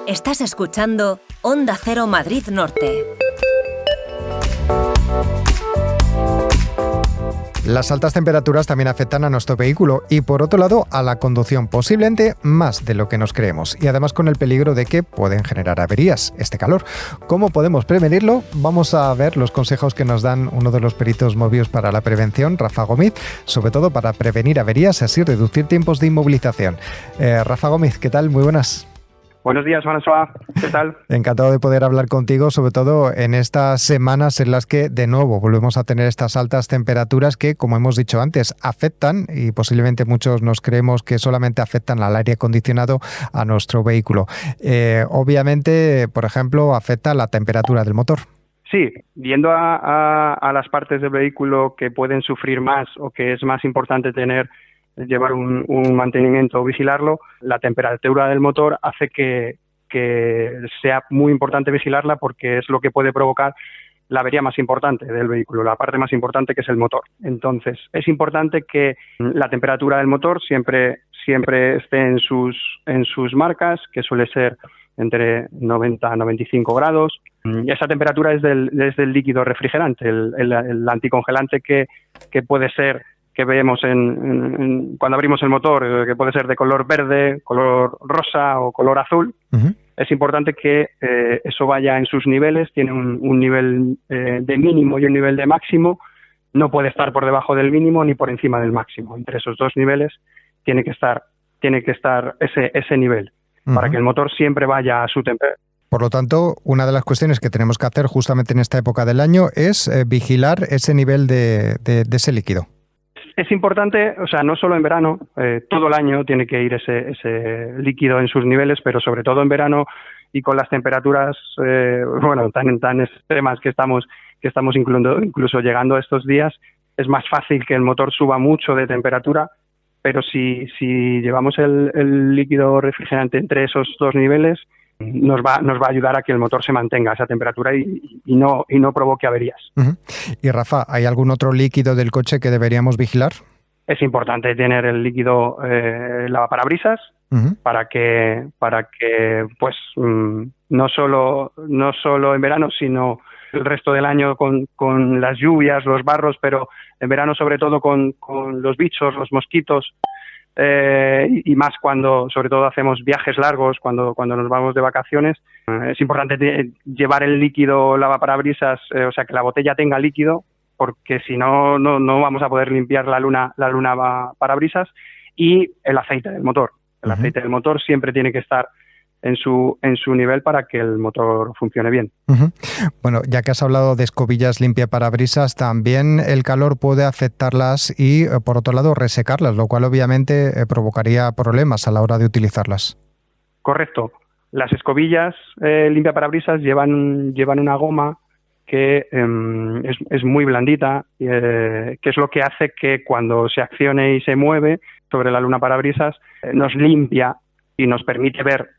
Estás escuchando Onda Cero Madrid Norte. Las altas temperaturas también afectan a nuestro vehículo y, por otro lado, a la conducción, posiblemente más de lo que nos creemos, y además con el peligro de que pueden generar averías este calor. ¿Cómo podemos prevenirlo? Vamos a ver los consejos que nos dan uno de los peritos movios para la prevención, Rafa Gómez, sobre todo para prevenir averías y así reducir tiempos de inmovilización. Rafa Gómez, ¿qué tal? Muy buenas. Buenos días, François. ¿Qué tal? Encantado de poder hablar contigo, sobre todo en estas semanas en las que, de nuevo, volvemos a tener estas altas temperaturas que, como hemos dicho antes, afectan, y posiblemente muchos nos creemos que solamente afectan al aire acondicionado, a nuestro vehículo. Obviamente, por ejemplo, afecta la temperatura del motor. Sí, yendo a las partes del vehículo que pueden sufrir más o que es más importante llevar un mantenimiento o vigilarlo, la temperatura del motor hace que sea muy importante vigilarla porque es lo que puede provocar la avería más importante del vehículo, la parte más importante, que es el motor. Entonces, es importante que la temperatura del motor siempre esté en sus marcas, que suele ser entre 90 a 95 grados. Y esa temperatura es del líquido refrigerante, el anticongelante que puede ser, que vemos cuando abrimos el motor, que puede ser de color verde, color rosa o color azul. Uh-huh. Es importante que eso vaya en sus niveles, tiene un nivel de mínimo y un nivel de máximo, no puede estar por debajo del mínimo ni por encima del máximo. Entre esos dos niveles tiene que estar ese nivel, uh-huh, para que el motor siempre vaya a su temperatura. Por lo tanto, una de las cuestiones que tenemos que hacer justamente en esta época del año es vigilar ese nivel de ese líquido. Es importante, o sea, no solo en verano, todo el año tiene que ir ese líquido en sus niveles, pero sobre todo en verano y con las temperaturas tan extremas que estamos incluso llegando a estos días, es más fácil que el motor suba mucho de temperatura, pero si llevamos el líquido refrigerante entre esos dos niveles, nos va a ayudar a que el motor se mantenga a esa temperatura y no provoque averías. Uh-huh. Y Rafa, ¿hay algún otro líquido del coche que deberíamos vigilar? Es importante tener el líquido lavaparabrisas, uh-huh, para que pues no solo en verano, sino el resto del año con las lluvias, los barros, pero en verano sobre todo con los bichos, los mosquitos. Y más cuando sobre todo hacemos viajes largos, cuando nos vamos de vacaciones, es importante llevar el líquido lavaparabrisas, o sea, que la botella tenga líquido, porque si no vamos a poder limpiar la luna parabrisas, y el aceite del motor. El, uh-huh, aceite del motor siempre tiene que estar en su nivel para que el motor funcione bien. Uh-huh. Bueno, ya que has hablado de escobillas limpiaparabrisas, también el calor puede afectarlas y, por otro lado, resecarlas, lo cual obviamente provocaría problemas a la hora de utilizarlas. Correcto. Las escobillas limpiaparabrisas llevan una goma que es muy blandita, que es lo que hace que cuando se accione y se mueve sobre la luna parabrisas, nos limpia y nos permite ver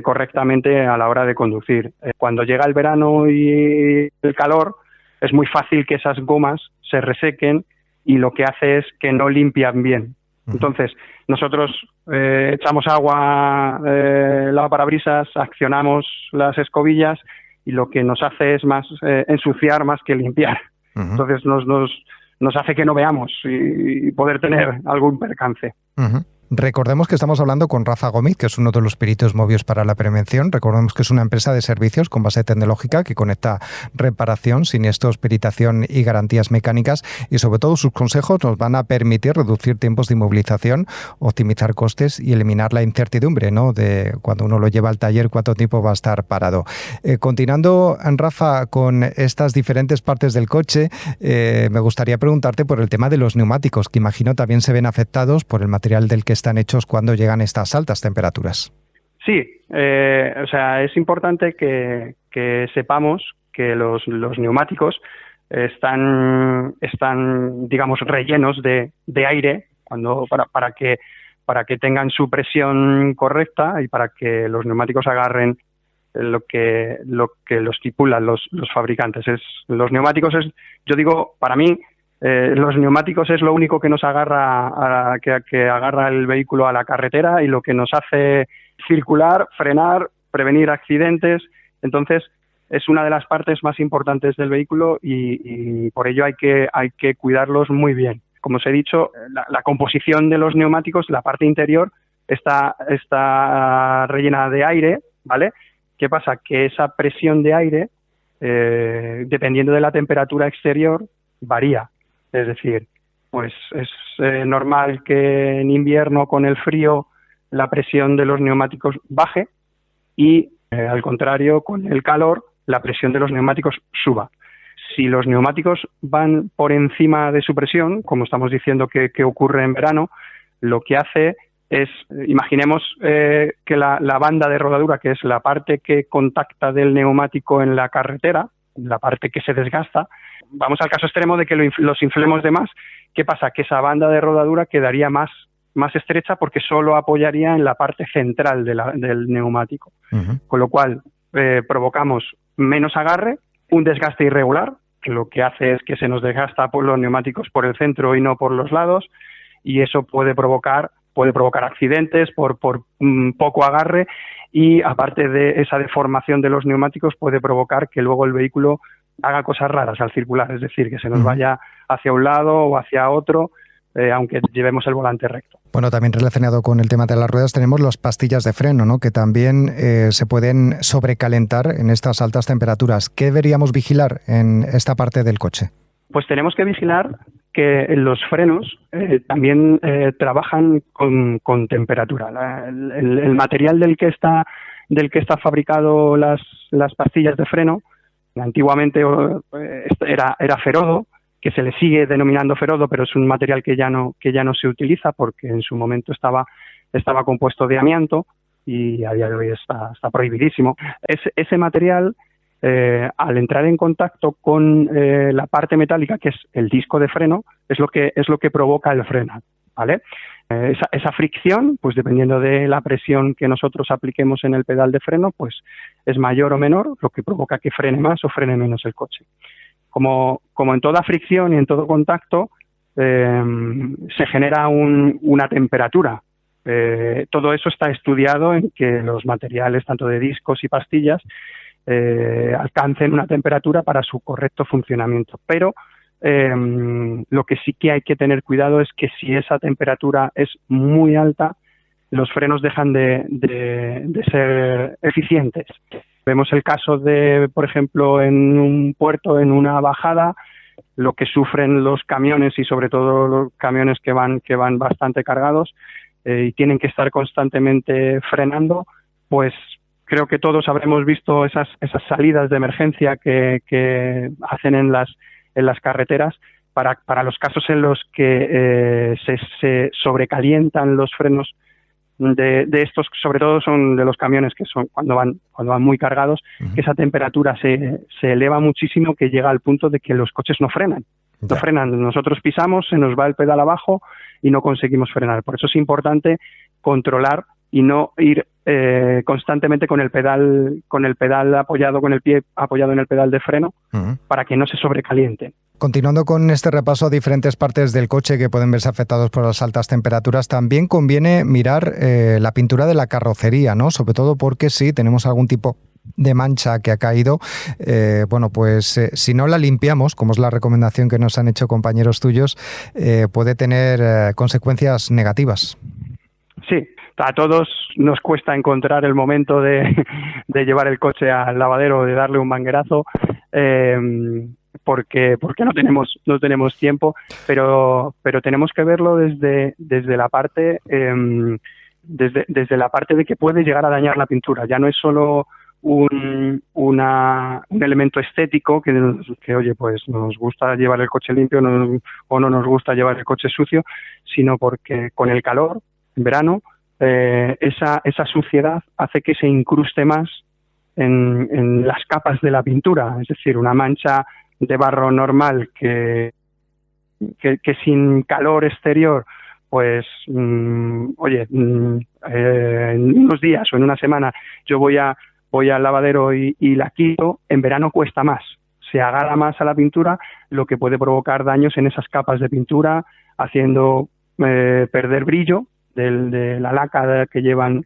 correctamente a la hora de conducir. Cuando llega el verano y el calor, es muy fácil que esas gomas se resequen y lo que hace es que no limpian bien. Entonces, nosotros echamos agua, lavaparabrisas, accionamos las escobillas y lo que nos hace es más ensuciar más que limpiar. Uh-huh. Entonces, nos hace que no veamos y poder tener algún percance. Uh-huh. Recordemos que estamos hablando con Rafa Gómez, que es uno de los peritos movios para la prevención. Recordemos que es una empresa de servicios con base tecnológica que conecta reparación, siniestros, peritación y garantías mecánicas, y sobre todo sus consejos nos van a permitir reducir tiempos de inmovilización, optimizar costes y eliminar la incertidumbre, ¿no?, de cuando uno lo lleva al taller cuánto tiempo va a estar parado. Continuando, Rafa, con estas diferentes partes del coche, me gustaría preguntarte por el tema de los neumáticos, que imagino también se ven afectados por el material del que están hechos cuando llegan estas altas temperaturas. Sí, o sea, es importante que sepamos que los neumáticos están digamos rellenos de aire para que tengan su presión correcta y para que los neumáticos agarren lo que los estipulan los fabricantes. Los neumáticos yo digo, para mí, los neumáticos es lo único que nos agarra, que agarra el vehículo a la carretera y lo que nos hace circular, frenar, prevenir accidentes. Entonces, es una de las partes más importantes del vehículo y por ello hay que cuidarlos muy bien. Como os he dicho, la composición de los neumáticos, la parte interior está rellena de aire, ¿vale? ¿Qué pasa? Que esa presión de aire, dependiendo de la temperatura exterior, varía. Es decir, pues es normal que en invierno con el frío la presión de los neumáticos baje y al contrario, con el calor, la presión de los neumáticos suba. Si los neumáticos van por encima de su presión, como estamos diciendo que ocurre en verano, lo que hace es, imaginemos que la banda de rodadura, que es la parte que contacta del neumático en la carretera, la parte que se desgasta, vamos al caso extremo de que los inflemos de más. ¿Qué pasa? Que esa banda de rodadura quedaría más estrecha porque solo apoyaría en la parte central del neumático. Uh-huh. Con lo cual provocamos menos agarre, un desgaste irregular, que lo que hace es que se nos desgasta por los neumáticos por el centro y no por los lados, y eso puede provocar accidentes por poco agarre, y aparte de esa deformación de los neumáticos puede provocar que luego el vehículo haga cosas raras al circular, es decir, que se nos vaya hacia un lado o hacia otro, aunque llevemos el volante recto. Bueno, también relacionado con el tema de las ruedas tenemos las pastillas de freno, ¿no? Que también se pueden sobrecalentar en estas altas temperaturas. ¿Qué deberíamos vigilar en esta parte del coche? Pues tenemos que vigilar que los frenos también trabajan con temperatura. El material del que está fabricado las pastillas de freno, antiguamente era ferodo, que se le sigue denominando ferodo, pero es un material que ya no se utiliza porque en su momento estaba compuesto de amianto y a día de hoy está prohibidísimo. Ese material, al entrar en contacto con la parte metálica, que es el disco de freno, es lo que provoca el freno, ¿vale? Esa fricción, pues dependiendo de la presión que nosotros apliquemos en el pedal de freno, pues es mayor o menor, lo que provoca que frene más o frene menos el coche. Como en toda fricción y en todo contacto, se genera una temperatura. Todo eso está estudiado en que los materiales, tanto de discos y pastillas, alcancen una temperatura para su correcto funcionamiento. Pero lo que sí que hay que tener cuidado es que si esa temperatura es muy alta, los frenos dejan de ser eficientes. Vemos el caso de, por ejemplo, en un puerto, en una bajada, lo que sufren los camiones y sobre todo los camiones que van bastante cargados y tienen que estar constantemente frenando, pues creo que todos habremos visto esas salidas de emergencia que hacen en las carreteras para los casos en los que se sobrecalientan los frenos de estos, sobre todo son de los camiones que son cuando van muy cargados, que esa temperatura se eleva muchísimo, que llega al punto de que los coches no frenan. No frenan, nosotros pisamos, se nos va el pedal abajo y no conseguimos frenar. Por eso es importante controlar y no ir constantemente con el pedal apoyado, con el pie apoyado en el pedal de freno, para que no se sobrecalienten. Continuando con este repaso a diferentes partes del coche que pueden verse afectados por las altas temperaturas, también conviene mirar la pintura de la carrocería, ¿no? Sobre todo porque si tenemos algún tipo de mancha que ha caído, si no la limpiamos, como es la recomendación que nos han hecho compañeros tuyos, puede tener consecuencias negativas. Sí, a todos nos cuesta encontrar el momento de llevar el coche al lavadero, de darle un manguerazo, porque no tenemos tiempo, pero tenemos que verlo desde la parte desde la parte de que puede llegar a dañar la pintura. Ya no es solo un elemento estético que oye, pues nos gusta llevar el coche limpio o no nos gusta llevar el coche sucio, sino porque con el calor, en verano, esa suciedad hace que se incruste más en las capas de la pintura. Es decir, una mancha de barro normal que sin calor exterior, pues en unos días o en una semana yo voy al lavadero y la quito, en verano cuesta más, se agarra más a la pintura, lo que puede provocar daños en esas capas de pintura, haciendo perder brillo de la laca que llevan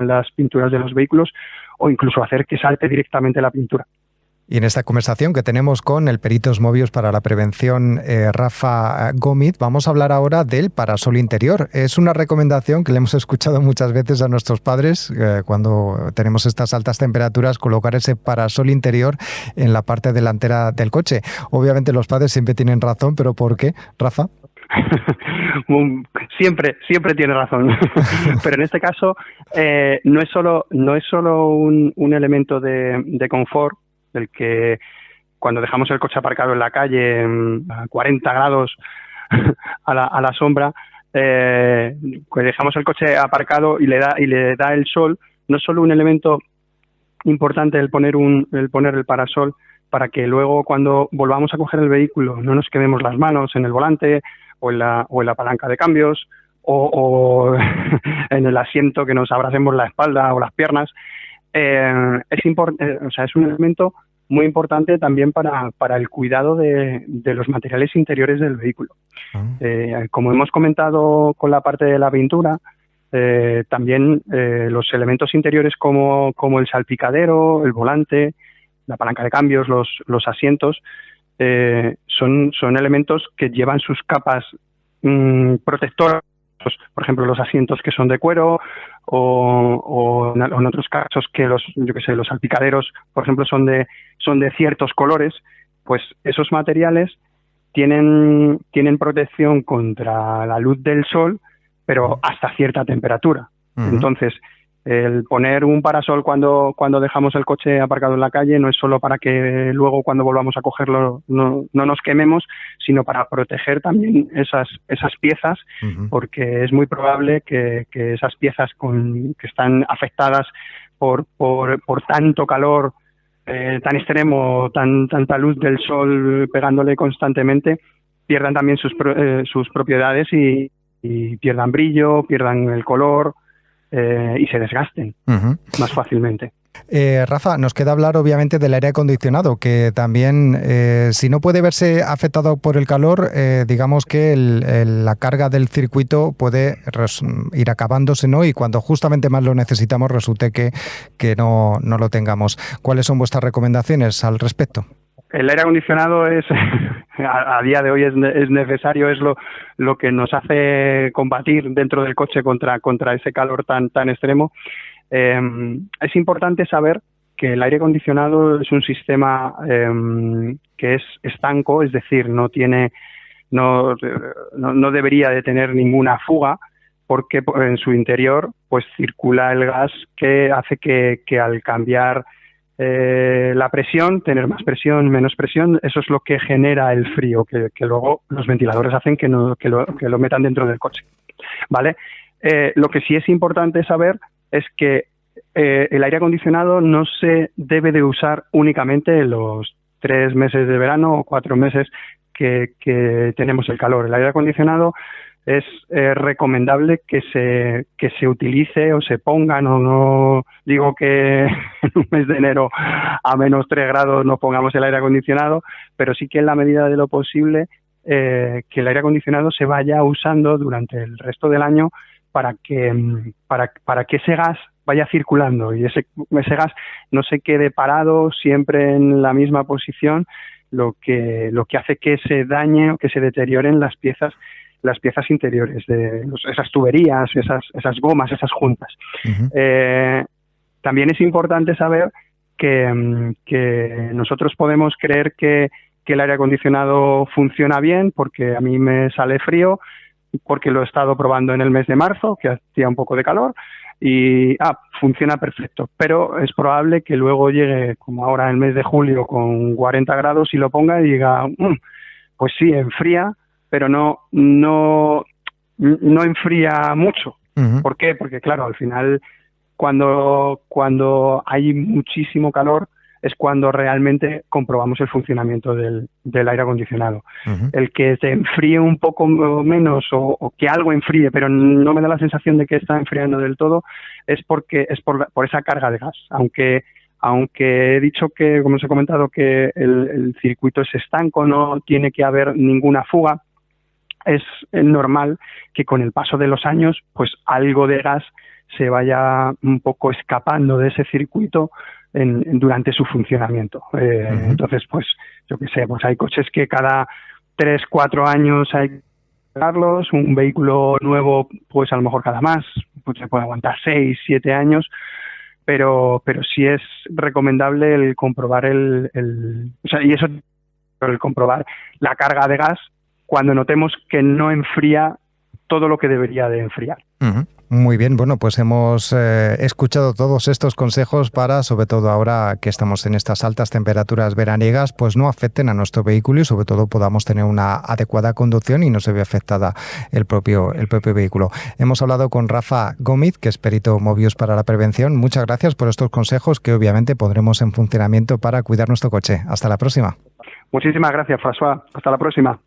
las pinturas de los vehículos, o incluso hacer que salte directamente la pintura. Y en esta conversación que tenemos con el Peritos Movios para la Prevención, Rafa Gómez, vamos a hablar ahora del parasol interior. Es una recomendación que le hemos escuchado muchas veces a nuestros padres cuando tenemos estas altas temperaturas, colocar ese parasol interior en la parte delantera del coche. Obviamente los padres siempre tienen razón, pero ¿por qué, Rafa? Siempre tiene razón. Pero en este caso no es solo un elemento de confort, del que cuando dejamos el coche aparcado en la calle a 40 grados a la sombra, pues dejamos el coche aparcado y le da el sol. No es solo un elemento importante el poner el parasol para que luego cuando volvamos a coger el vehículo no nos quememos las manos en el volante o en la palanca de cambios o en el asiento, que nos abracemos la espalda o las piernas. Es un elemento muy importante también para el cuidado de los materiales interiores del vehículo. Como hemos comentado con la parte de la pintura, también los elementos interiores como el salpicadero, el volante, la palanca de cambios, los asientos, son elementos que llevan sus capas protectoras. Por ejemplo, los asientos que son de cuero o en otros casos que los salpicaderos, por ejemplo, son de ciertos colores. Pues esos materiales tienen protección contra la luz del sol, pero hasta cierta temperatura. Uh-huh. Entonces, el poner un parasol cuando dejamos el coche aparcado en la calle no es solo para que luego cuando volvamos a cogerlo no nos quememos, sino para proteger también esas piezas, uh-huh. Porque es muy probable que esas piezas que están afectadas por tanto calor tan extremo, tanta luz del sol pegándole constantemente, pierdan también sus propiedades y pierdan brillo, pierdan el color, y se desgasten uh-huh. más fácilmente. Rafa, nos queda hablar obviamente del aire acondicionado, que también, si no puede verse afectado por el calor, digamos que la carga del circuito puede ir acabándose, ¿no? Y cuando justamente más lo necesitamos resulte que no lo tengamos. ¿Cuáles son vuestras recomendaciones al respecto? El aire acondicionado a día de hoy es necesario, es lo que nos hace combatir dentro del coche contra ese calor tan extremo. Es importante saber que el aire acondicionado es un sistema que es estanco, es decir, no debería de tener ninguna fuga, porque en su interior pues circula el gas que hace que al cambiar la presión, tener más presión, menos presión, eso es lo que genera el frío, que luego los ventiladores hacen que lo metan dentro del coche, ¿vale? Lo que sí es importante saber es que el aire acondicionado no se debe de usar únicamente en los 3 meses de verano o 4 meses que tenemos el calor. El aire acondicionado es recomendable que se utilice o se ponga. No digo que en un mes de enero a menos 3 grados no pongamos el aire acondicionado, pero sí que en la medida de lo posible que el aire acondicionado se vaya usando durante el resto del año para que ese gas vaya circulando y ese gas no se quede parado siempre en la misma posición, lo que hace que se dañe o que se deterioren las piezas interiores de esas tuberías, esas gomas, esas juntas. Uh-huh. También es importante saber que nosotros podemos creer que el aire acondicionado funciona bien porque a mí me sale frío, porque lo he estado probando en el mes de marzo, que hacía un poco de calor, y funciona perfecto. Pero es probable que luego llegue, como ahora en el mes de julio, con 40 grados y lo ponga y diga, pues sí, enfría, pero no enfría mucho. Uh-huh. ¿Por qué? Porque claro, al final cuando hay muchísimo calor es cuando realmente comprobamos el funcionamiento del aire acondicionado. Uh-huh. El que se enfríe un poco menos o que algo enfríe, pero no me da la sensación de que está enfriando del todo, es porque es por esa carga de gas. Aunque he dicho que, como os he comentado, que el circuito es estanco, no tiene que haber ninguna fuga, es normal que con el paso de los años, pues algo de gas se vaya un poco escapando de ese circuito durante su funcionamiento. Entonces, pues yo qué sé, pues hay coches que cada 3-4 años hay que cargarlos, un vehículo nuevo pues a lo mejor cada más, pues se puede aguantar 6-7 años, pero sí es recomendable el comprobar el comprobar la carga de gas cuando notemos que no enfría todo lo que debería de enfriar. Muy bien, bueno, pues hemos escuchado todos estos consejos para, sobre todo ahora que estamos en estas altas temperaturas veraniegas, pues no afecten a nuestro vehículo y sobre todo podamos tener una adecuada conducción y no se vea afectada el propio vehículo. Hemos hablado con Rafa Gómez, que es perito Mobius para la prevención. Muchas gracias por estos consejos que obviamente pondremos en funcionamiento para cuidar nuestro coche. Hasta la próxima. Muchísimas gracias, François. Hasta la próxima.